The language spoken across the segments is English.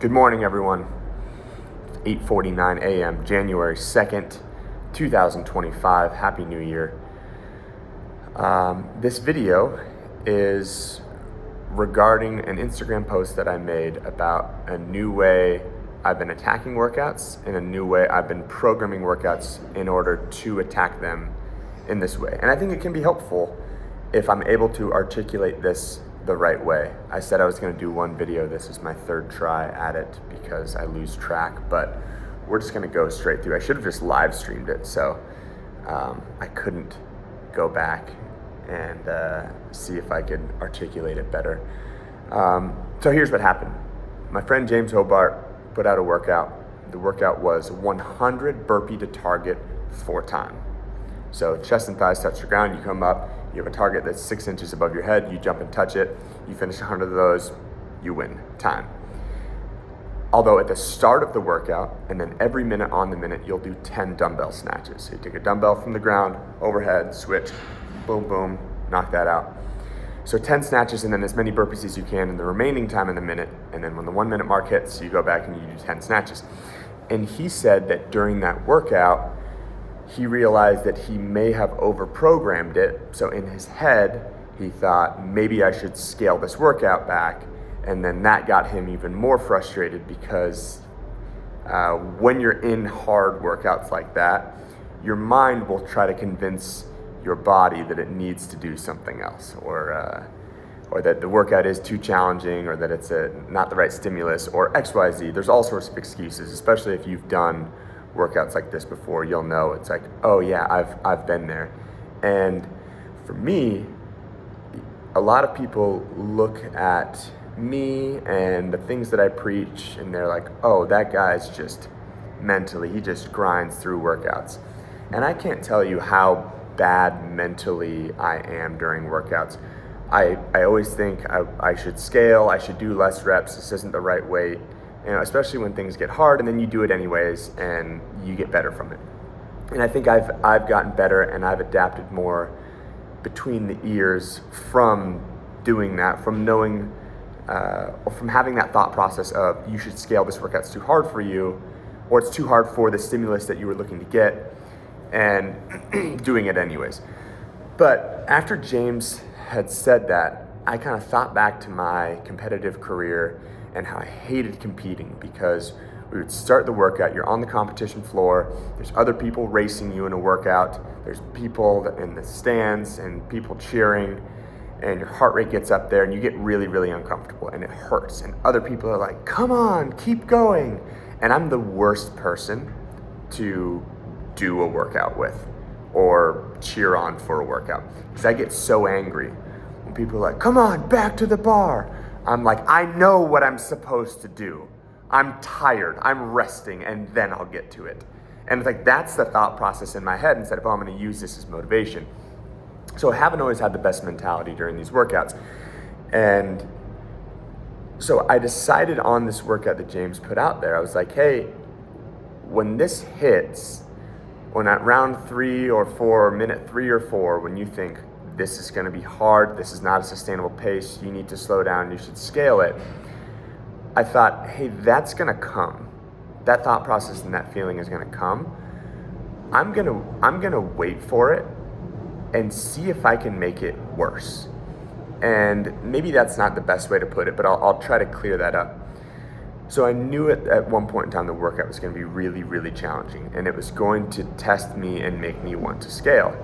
Good morning, everyone. 8:49 a.m., January 2nd, 2025. Happy New Year. This video is regarding an Instagram post that I made about a new way I've been attacking workouts and a new way I've been programming workouts in order to attack them in this way. And I think it can be helpful if I'm able to articulate this the right way. I said I was going to do one video. This is my third try at it because I lose track, but we're just going to go straight through. I should have just live streamed it, so I couldn't go back and see if I could articulate it better. So here's what happened. My friend James Hobart put out a workout. The workout was 100 burpee to target 4 times. So chest and thighs touch the ground, you come up, you have a target that's 6 inches above your head, you jump and touch it, you finish 100 of those, you win time. Although at the start of the workout, and then every minute on the minute, you'll do 10 dumbbell snatches. So you take a dumbbell from the ground, overhead, switch, boom, boom, knock that out. So 10 snatches and then as many burpees as you can in the remaining time in the minute, and then when the 1 minute mark hits, you go back and you do 10 snatches. And he said that during that workout, he realized that he may have over-programmed it. So in his head, he thought, maybe I should scale this workout back. And then that got him even more frustrated because when you're in hard workouts like that, your mind will try to convince your body that it needs to do something else, or that the workout is too challenging, or that it's not the right stimulus, or XYZ. There's all sorts of excuses, especially if you've done workouts like this before. You'll know it's like, oh yeah, I've been there. And for me, a lot of people look at me and the things that I preach and they're like, oh, that guy's just mentally, he just grinds through workouts. And I can't tell you how bad mentally I am during workouts. I always think I should scale, I should do less reps, this isn't the right weight. Especially when things get hard, and then you do it anyways and you get better from it. And I think I've gotten better and I've adapted more between the ears from doing that, from knowing or from having that thought process of you should scale this workout, it's too hard for you, or it's too hard for the stimulus that you were looking to get, and doing it anyways. But after James had said that, I kind of thought back to my competitive career and how I hated competing, because we would start the workout, you're on the competition floor, there's other people racing you in a workout, there's people in the stands and people cheering, and your heart rate gets up there and you get really, really uncomfortable and it hurts. And other people are like, come on, keep going. And I'm the worst person to do a workout with or cheer on for a workout, because I get so angry when people are like, come on, back to the bar. I'm like, I know what I'm supposed to do. I'm tired, I'm resting, and then I'll get to it. And it's like, that's the thought process in my head instead of, oh, I'm gonna use this as motivation. So I haven't always had the best mentality during these workouts. And so I decided on this workout that James put out there, I was like, hey, when this hits, when at round 3 or 4, or minute 3 or 4, when you think, this is going to be hard, this is not a sustainable pace, you need to slow down, you should scale it, I thought, hey, that's going to come. That thought process and that feeling is going to come. I'm going to wait for it and see if I can make it worse. And maybe that's not the best way to put it, but I'll try to clear that up. So I knew at one point in time the workout was going to be really, really challenging, and it was going to test me and make me want to scale.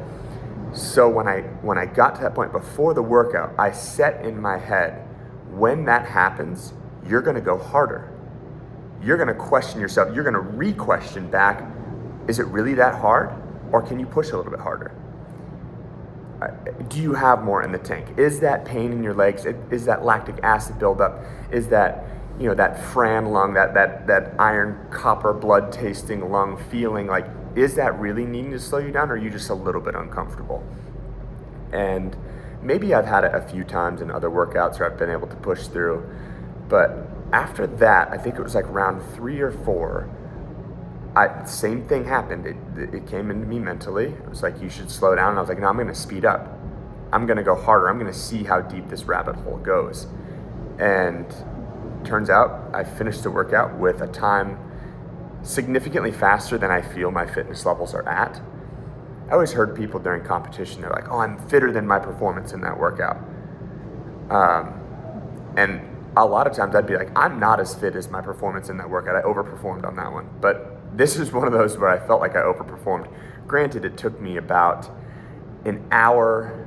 So when I got to that point before the workout, I set in my head, when that happens, you're gonna go harder. You're gonna question yourself, you're gonna re-question back, is it really that hard? Or can you push a little bit harder? Do you have more in the tank? Is that pain in your legs? Is that lactic acid buildup? Is that, that Fran lung, that iron copper blood tasting lung feeling, like, is that really needing to slow you down, or are you just a little bit uncomfortable? And maybe I've had it a few times in other workouts where I've been able to push through. But after that, I think it was like round 3 or 4, same thing happened. It came into me mentally. It was like, you should slow down. And I was like, no, I'm going to speed up. I'm going to go harder. I'm going to see how deep this rabbit hole goes. And turns out I finished the workout with a time significantly faster than I feel my fitness levels are at. I always heard people during competition, they're like, oh, I'm fitter than my performance in that workout. And a lot of times I'd be like, I'm not as fit as my performance in that workout. I overperformed on that one. But this is one of those where I felt like I overperformed. Granted, it took me about an hour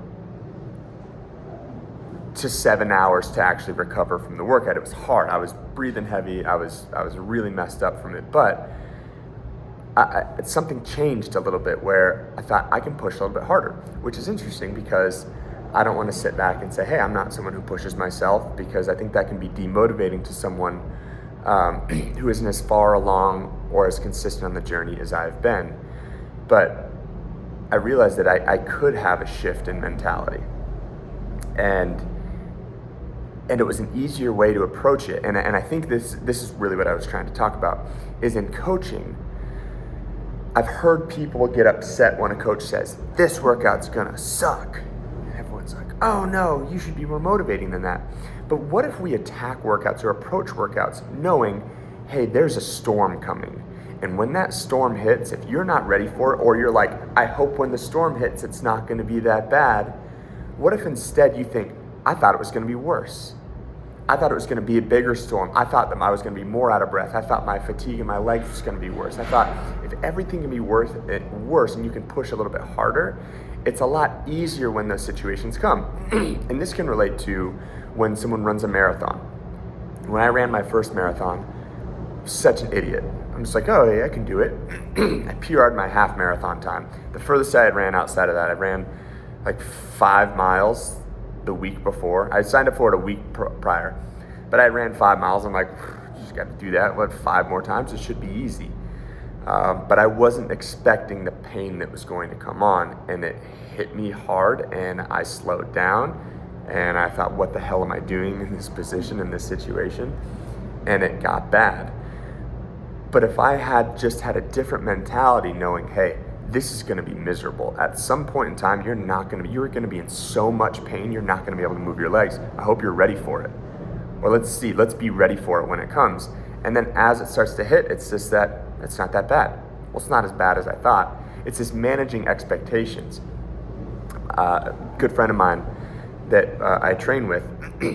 to 7 hours to actually recover from the workout. It was hard. I was breathing heavy. I was really messed up from it. But something changed a little bit where I thought I can push a little bit harder, which is interesting because I don't want to sit back and say, hey, I'm not someone who pushes myself, because I think that can be demotivating to someone who isn't as far along or as consistent on the journey as I've been. But I realized that I could have a shift in mentality. And it was an easier way to approach it. And I think this is really what I was trying to talk about, is in coaching, I've heard people get upset when a coach says, this workout's gonna suck. And everyone's like, oh no, you should be more motivating than that. But what if we attack workouts or approach workouts knowing, hey, there's a storm coming. And when that storm hits, if you're not ready for it, or you're like, I hope when the storm hits, it's not gonna be that bad. What if instead you think, I thought it was gonna be worse. I thought it was gonna be a bigger storm. I thought that I was gonna be more out of breath. I thought my fatigue in my legs was gonna be worse. I thought if everything can be worse and you can push a little bit harder, it's a lot easier when those situations come. And this can relate to when someone runs a marathon. When I ran my first marathon, such an idiot. I'm just like, oh yeah, I can do it. I PR'd my half marathon time. The furthest I had ran outside of that, I ran like 5 miles the week before. I signed up for it a week prior, but I ran 5 miles. I'm like, just got to do that. What, 5 more times? It should be easy. But I wasn't expecting the pain that was going to come on, and it hit me hard, and I slowed down, and I thought, what the hell am I doing in this position, in this situation? And it got bad. But if I had just had a different mentality, knowing, hey, this is going to be miserable. At some point in time, you're going to be in so much pain, you're not going to be able to move your legs. I hope you're ready for it. Or let's be ready for it when it comes. And then as it starts to hit, it's just that it's not that bad. Well, it's not as bad as I thought. It's just managing expectations. A good friend of mine that I train with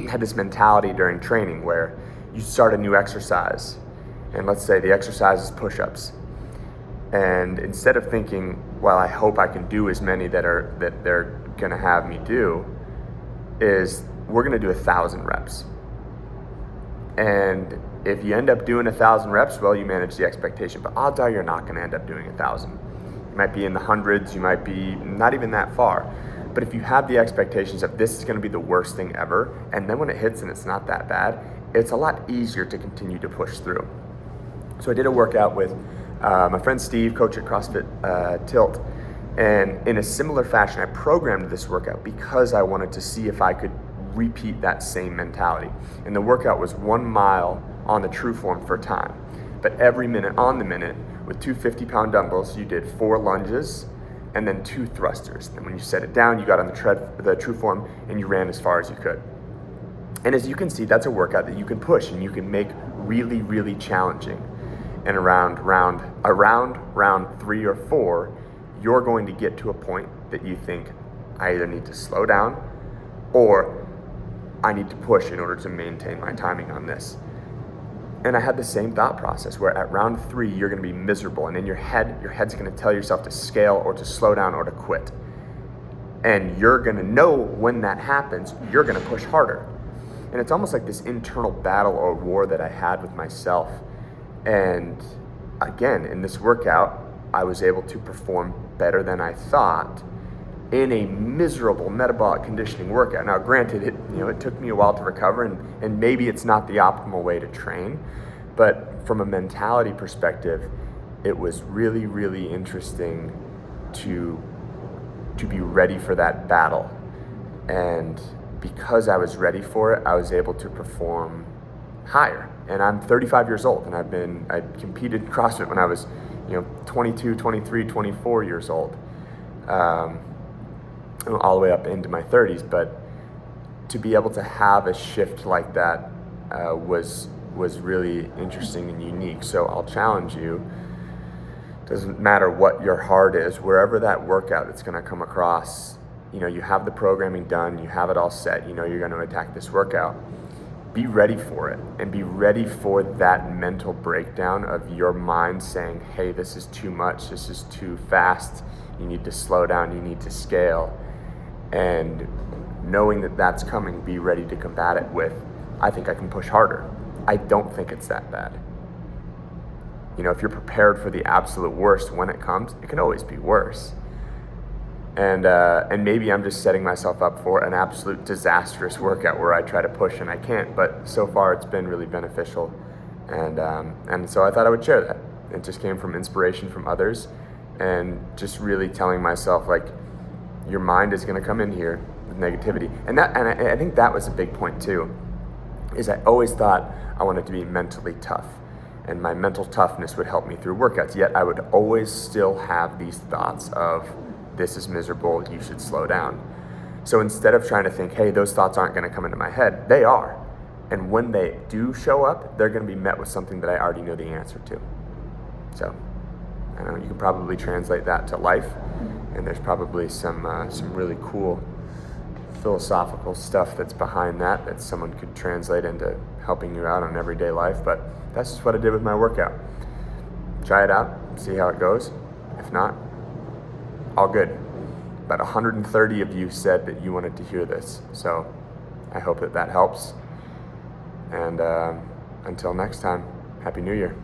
had this mentality during training where you start a new exercise, and let's say the exercise is push-ups. And instead of thinking, well, I hope I can do as many that they're gonna have me do, is we're gonna do 1,000 reps. And if you end up doing 1,000 reps, well, you manage the expectation, but odds are you're not gonna end up doing 1,000. You might be in the hundreds, you might be not even that far. But if you have the expectations that this is gonna be the worst thing ever, and then when it hits and it's not that bad, it's a lot easier to continue to push through. So I did a workout with my friend Steve, coach at CrossFit Tilt, and in a similar fashion, I programmed this workout because I wanted to see if I could repeat that same mentality. And the workout was 1 mile on the TrueForm for time. But every minute on the minute, with 2 50-pound dumbbells, you did 4 lunges and then 2 thrusters. And when you set it down, you got on the TrueForm and you ran as far as you could. And as you can see, that's a workout that you can push and you can make really, really challenging. And around round 3 or 4, you're going to get to a point that you think, I either need to slow down or I need to push in order to maintain my timing on this. And I had the same thought process where at round 3, you're gonna be miserable, and in your head's gonna tell yourself to scale or to slow down or to quit. And you're gonna know when that happens, you're gonna push harder. And it's almost like this internal battle or war that I had with myself. And again, in this workout, I was able to perform better than I thought in a miserable metabolic conditioning workout. Now, granted, it took me a while to recover, and maybe it's not the optimal way to train, but from a mentality perspective, it was really, really interesting to be ready for that battle. And because I was ready for it, I was able to perform higher. And I'm 35 years old, and I competed in CrossFit when I was 22, 23, 24 years old, all the way up into my 30s. But to be able to have a shift like that was really interesting and unique. So I'll challenge you. Doesn't matter what your heart is, wherever that workout that's going to come across, you have the programming done, you have it all set, you're going to attack this workout. Be ready for it, and be ready for that mental breakdown of your mind saying, hey, this is too much, this is too fast, you need to slow down, you need to scale. And knowing that that's coming, be ready to combat it with, I think I can push harder. I don't think it's that bad. If you're prepared for the absolute worst when it comes, it can always be worse. And maybe I'm just setting myself up for an absolute disastrous workout where I try to push and I can't. But so far, it's been really beneficial, and so I thought I would share that. It just came from inspiration from others, and just really telling myself, like, your mind is going to come in here with negativity, and I think that was a big point too. Is I always thought I wanted to be mentally tough, and my mental toughness would help me through workouts. Yet I would always still have these thoughts of, this is miserable, you should slow down. So instead of trying to think, hey, those thoughts aren't going to come into my head, they are. And when they do show up, they're going to be met with something that I already know the answer to. So, I don't know, you can probably translate that to life, and there's probably some really cool philosophical stuff that's behind that someone could translate into helping you out on everyday life. But that's just what I did with my workout. Try it out, see how it goes. If not, all good. About 130 of you said that you wanted to hear this, so I hope that helps. And until next time, Happy New Year.